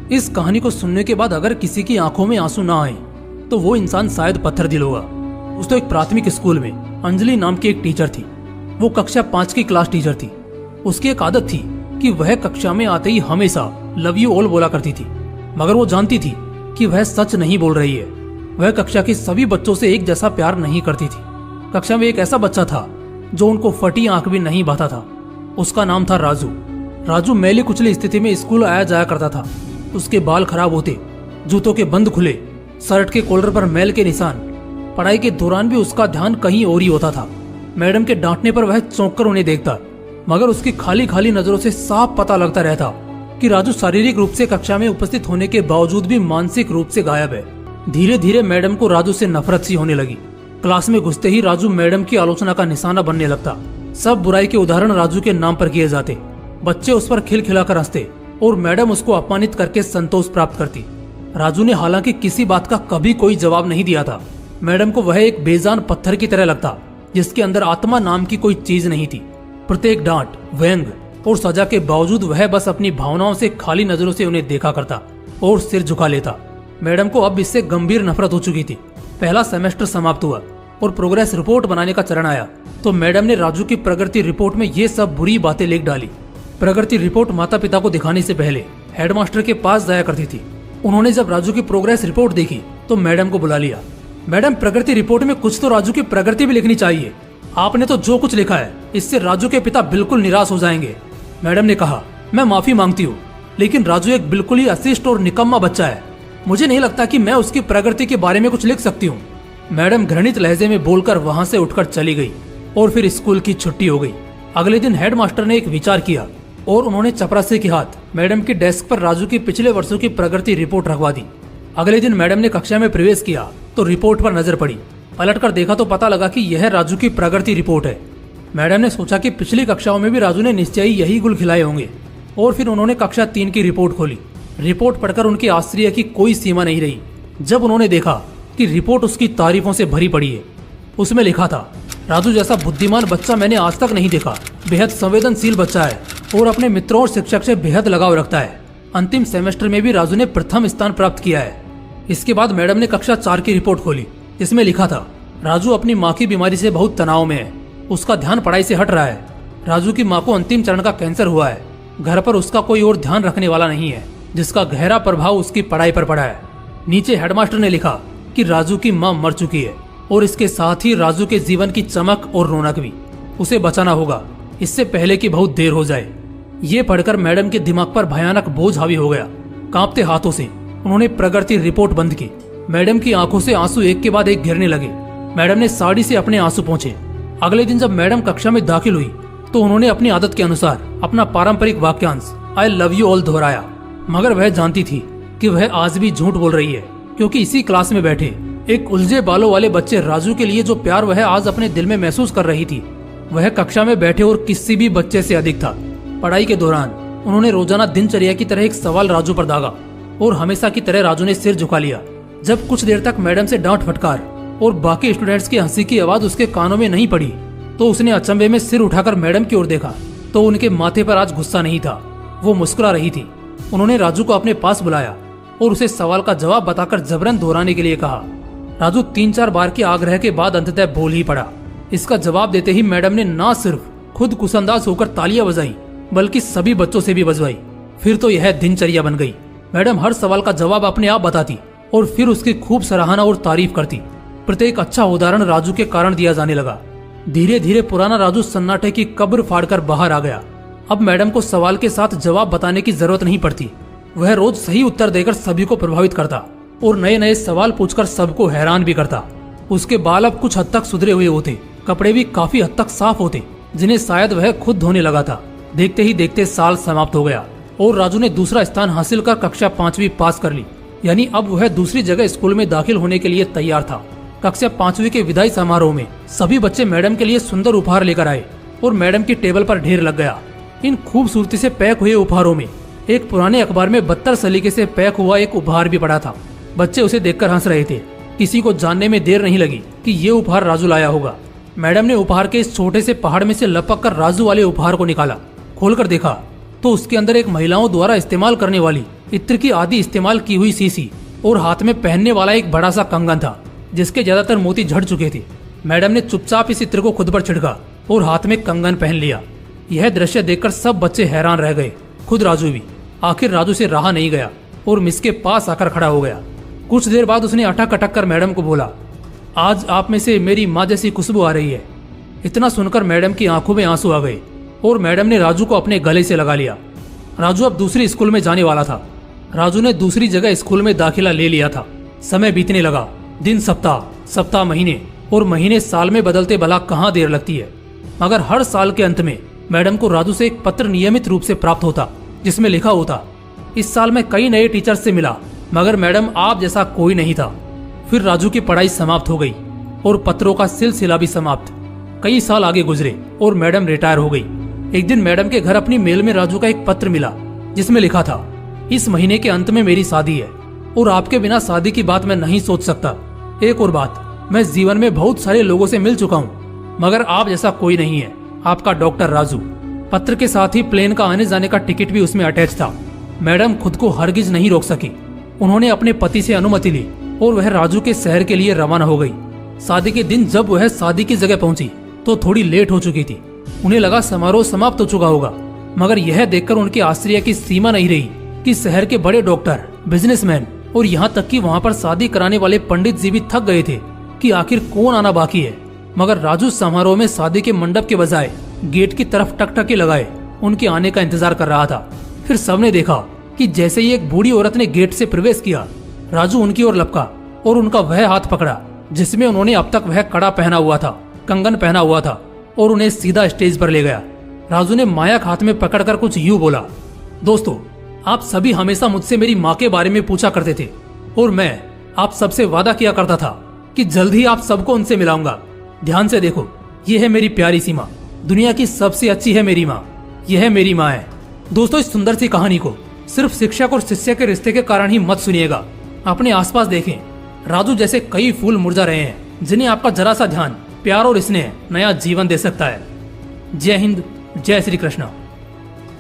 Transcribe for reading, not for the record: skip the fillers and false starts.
इस कहानी को सुनने के बाद अगर किसी की आंखों में आंसू ना आए तो वो इंसान शायद पत्थर दिल होगा। उस तो एक प्राथमिक स्कूल में अंजलि नाम की एक टीचर थी। वो कक्षा 5 की क्लास टीचर थी। उसकी एक आदत थी कि वह कक्षा में आते ही हमेशा लव यू ऑल बोला करती थी, मगर वो जानती थी कि वह सच नहीं बोल रही है। वह कक्षा के सभी बच्चों से एक जैसा प्यार नहीं करती थी। कक्षा में एक ऐसा बच्चा था जो उनको फटी आंख भी नहीं बहाता था। उसका नाम था राजू। राजू मैली कुचली स्थिति में स्कूल आया जाया करता था। उसके बाल खराब होते, जूतों के बंद खुले, शर्ट के कॉलर पर मैल के निशान। पढ़ाई के दौरान भी उसका ध्यान कहीं और ही होता था। मैडम के डांटने पर वह चौंक कर उन्हें देखता, मगर उसकी खाली खाली नजरों से साफ पता लगता रहता कि राजू शारीरिक रूप से कक्षा में उपस्थित होने के बावजूद भी मानसिक रूप से गायब है। धीरे धीरे मैडम को राजू से नफरत सी होने लगी। क्लास में घुसते ही राजू मैडम की आलोचना का निशाना बनने लगता। सब बुराई के उदाहरण राजू के नाम पर किए जाते। बच्चे उस पर खिलखिलाकर हंसते और मैडम उसको अपमानित करके संतोष प्राप्त करती। राजू ने हालांकि किसी बात का कभी कोई जवाब नहीं दिया था। मैडम को वह एक बेजान पत्थर की तरह लगता जिसके अंदर आत्मा नाम की कोई चीज नहीं थी। प्रत्येक डांट, व्यंग और सजा के बावजूद वह बस अपनी भावनाओं से खाली नजरों से उन्हें देखा करता और सिर झुका लेता। मैडम को अब इससे गंभीर नफरत हो चुकी थी। पहला सेमेस्टर समाप्त हुआ और प्रोग्रेस रिपोर्ट बनाने का चरण आया तो मैडम ने राजू की प्रगति रिपोर्ट में ये सब बुरी बातें लिख डाली। प्रगति रिपोर्ट माता पिता को दिखाने से पहले हेडमास्टर के पास जाया करती थी। उन्होंने जब राजू की प्रोग्रेस रिपोर्ट देखी तो मैडम को बुला लिया। मैडम, प्रगति रिपोर्ट में कुछ तो राजू की प्रगति भी लिखनी चाहिए। आपने तो जो कुछ लिखा है इससे राजू के पिता बिल्कुल निराश हो जाएंगे। मैडम ने कहा, मैं माफी मांगती हूँ, लेकिन राजू एक बिल्कुल ही अशिष्ट और निकम्मा बच्चा है। मुझे नहीं लगता कि मैं उसकी प्रगति के बारे में कुछ लिख सकती हूँ। मैडम घृणित लहजे में बोलकर वहाँ से उठकर चली गई और फिर स्कूल की छुट्टी हो गई। अगले दिन हेडमास्टर ने एक विचार किया और उन्होंने चपरासी के हाथ मैडम की डेस्क पर राजू की पिछले वर्षों की प्रगति रिपोर्ट रखवा दी। अगले दिन मैडम ने कक्षा में प्रवेश किया तो रिपोर्ट पर नजर पड़ी। पलटकर देखा तो पता लगा कि यह राजू की प्रगति रिपोर्ट है। मैडम ने सोचा कि पिछली कक्षाओं में भी राजू ने निश्चय ही यही गुल खिलाए होंगे और फिर उन्होंने कक्षा 3 की रिपोर्ट खोली। रिपोर्ट पढ़कर उनके आश्चर्य की कोई सीमा नहीं रही जब उन्होंने देखा कि रिपोर्ट उसकी तारीफों से भरी पड़ी है। उसमें लिखा था, राजू जैसा बुद्धिमान बच्चा मैंने आज तक नहीं देखा। बेहद संवेदनशील बच्चा है और अपने मित्रों और शिक्षक से बेहद लगाव रखता है। अंतिम सेमेस्टर में भी राजू ने प्रथम स्थान प्राप्त किया है। इसके बाद मैडम ने कक्षा 4 की रिपोर्ट खोली। इसमें लिखा था, राजू अपनी माँ की बीमारी से बहुत तनाव में है। उसका ध्यान पढ़ाई से हट रहा है। राजू की माँ को अंतिम चरण का कैंसर हुआ है। घर पर उसका कोई और ध्यान रखने वाला नहीं है, जिसका गहरा प्रभाव उसकी पढ़ाई पर पड़ा है। नीचे हेडमास्टर ने लिखा कि राजू की माँ मर चुकी है और इसके साथ ही राजू के जीवन की चमक और रौनक भी। उसे बचाना होगा इससे पहले कि बहुत देर हो जाए। ये पढ़कर मैडम के दिमाग पर भयानक बोझ हावी हो गया। कांपते हाथों से उन्होंने प्रगति रिपोर्ट बंद की। मैडम की आंखों से आंसू एक के बाद एक गिरने लगे। मैडम ने साड़ी से अपने आंसू पोंछे। अगले दिन जब मैडम कक्षा में दाखिल हुई तो उन्होंने अपनी आदत के अनुसार अपना पारंपरिक वाक्यांश आई लव यू ऑल दोहराया, मगर वह जानती थी कि वह आज भी झूठ बोल रही है, क्योंकि इसी क्लास में बैठे एक उलझे बालों वाले बच्चे राजू के लिए जो प्यार वह आज अपने दिल में महसूस कर रही थी, वह कक्षा में बैठे और किसी भी बच्चे से अधिक था। पढ़ाई के दौरान उन्होंने रोजाना दिनचर्या की तरह एक सवाल राजू पर दागा और हमेशा की तरह राजू ने सिर झुका लिया। जब कुछ देर तक मैडम से डांट फटकार और बाकी स्टूडेंट्स की हंसी की आवाज उसके कानों में नहीं पड़ी तो उसने अचंभे में सिर उठाकर मैडम की ओर देखा तो उनके माथे पर आज गुस्सा नहीं था, वो मुस्कुरा रही थी। उन्होंने राजू को अपने पास बुलाया और उसे सवाल का जवाब बताकर जबरन दोहराने के लिए कहा। राजू 3-4 बार के आग्रह के बाद अंततः बोल ही पड़ा। इसका जवाब देते ही मैडम ने न सिर्फ खुद कुसंदाज होकर तालियां बजाई बल्कि सभी बच्चों से भी बजवाई। फिर तो यह दिनचर्या बन गई। मैडम हर सवाल का जवाब अपने आप बताती और फिर उसकी खूब सराहना और तारीफ करती। प्रत्येक अच्छा उदाहरण राजू के कारण दिया जाने लगा। धीरे धीरे पुराना राजू सन्नाटे की कब्र फाड़कर बाहर आ गया। अब मैडम को सवाल के साथ जवाब बताने की जरूरत नहीं पड़ती। वह रोज सही उत्तर देकर सभी को प्रभावित करता और नए नए सवाल पूछकर सबको हैरान भी करता। उसके बाल अब कुछ हद तक सुधरे हुए होते, कपड़े भी काफी हद तक साफ होते, जिन्हें शायद वह खुद धोने लगा था। देखते ही देखते साल समाप्त हो गया और राजू ने दूसरा स्थान हासिल कर कक्षा 5वीं पास कर ली। यानी अब वह दूसरी जगह स्कूल में दाखिल होने के लिए तैयार था। कक्षा 5वीं के विदाई समारोह में सभी बच्चे मैडम के लिए सुंदर उपहार लेकर आए और मैडम की टेबल पर ढेर लग गया। इन खूबसूरती से पैक हुए उपहारों में एक पुराने अखबार में 72 सलीके से पैक हुआ एक उपहार भी पड़ा था। बच्चे उसे देखकर हंस रहे थे। किसी को जानने में देर नहीं लगी कि ये उपहार राजू लाया होगा। मैडम ने उपहार के इस छोटे से पहाड़ में से लपक कर राजू वाले उपहार को निकाला। खोलकर देखा तो उसके अंदर एक महिलाओं द्वारा इस्तेमाल करने वाली इत्र की आदि इस्तेमाल की हुई शीशी और हाथ में पहनने वाला एक बड़ा सा कंगन था जिसके ज्यादातर मोती झड़ चुके थे। मैडम ने चुपचाप इस इत्र को खुद पर छिड़का और हाथ में कंगन पहन लिया। यह दृश्य देखकर सब बच्चे हैरान रह गए, खुद राजू भी। आखिर राजू से रहा नहीं गया और मिस के पास आकर खड़ा हो गया। कुछ देर बाद उसने अटक अटक कर मैडम को बोला, आज आप में से मेरी माँ जैसी खुशबू आ रही है। इतना सुनकर मैडम की आंखों में आंसू आ गए और मैडम ने राजू को अपने गले से लगा लिया। राजू अब दूसरी स्कूल में जाने वाला था। राजू ने दूसरी जगह स्कूल में दाखिला ले लिया था। समय बीतने लगा। दिन सप्ताह, सप्ताह महीने और महीने साल में बदलते भला कहाँ देर लगती है। मगर हर साल के अंत में मैडम को राजू से एक पत्र नियमित रूप से प्राप्त होता जिसमें लिखा होता, इस साल मैं कई नए टीचर्स से मिला मगर मैडम आप जैसा कोई नहीं था। फिर राजू की पढ़ाई समाप्त हो गई और पत्रों का सिलसिला भी समाप्त। कई साल आगे गुजरे और मैडम रिटायर हो गई। एक दिन मैडम के घर अपनी मेल में राजू का एक पत्र मिला जिसमें लिखा था, इस महीने के अंत में मेरी शादी है और आपके बिना शादी की बात मैं नहीं सोच सकता। एक और बात, मैं जीवन में बहुत सारे लोगों से मिल चुका हूँ मगर आप जैसा कोई नहीं है। आपका डॉक्टर राजू। पत्र के साथ ही प्लेन का आने जाने का टिकट भी उसमें अटैच था। मैडम खुद को हरगिज नहीं रोक सकी। उन्होंने अपने पति से अनुमति ली और वह राजू के शहर के लिए रवाना हो गई। शादी के दिन जब वह शादी की जगह पहुंची तो थोड़ी लेट हो चुकी थी। उन्हें लगा समारोह समाप्त हो चुका होगा मगर यह देखकर उनके आश्चर्य की सीमा नहीं रही कि शहर के बड़े डॉक्टर, बिजनेसमैन और यहाँ तक कि वहाँ पर शादी कराने वाले पंडित जी भी थक गए थे कि आखिर कौन आना बाकी है। मगर राजू समारोह में शादी के मंडप के बजाय गेट की तरफ टकटकी लगाए उनके आने का इंतजार कर रहा था। फिर सबने देखा कि जैसे ही एक बूढ़ी औरत ने गेट से प्रवेश किया, राजू उनकी ओर लपका और उनका वह हाथ पकड़ा जिसमें उन्होंने अब तक वह कड़ा पहना हुआ था, कंगन पहना हुआ था, और उन्हें सीधा स्टेज पर ले गया। राजू ने माया हाथ में पकड़कर कुछ यूं बोला, दोस्तों, आप सभी हमेशा मुझसे मेरी माँ के बारे में पूछा करते थे और मैं आप सबसे वादा किया करता था कि जल्द ही आप सबको उनसे मिलाऊंगा। ध्यान से देखो, ये है मेरी प्यारी सी माँ, दुनिया की सबसे अच्छी है मेरी माँ, यह मेरी माँ है। दोस्तों, इस सुंदर सी कहानी को सिर्फ शिक्षक और शिष्य के रिश्ते के कारण ही मत सुनिएगा। अपने आसपास देखें, राजू जैसे कई फूल मुरझा रहे हैं जिन्हें आपका जरा सा ध्यान, प्यार और स्नेह नया जीवन दे सकता है। जय हिंद, जय श्री कृष्ण।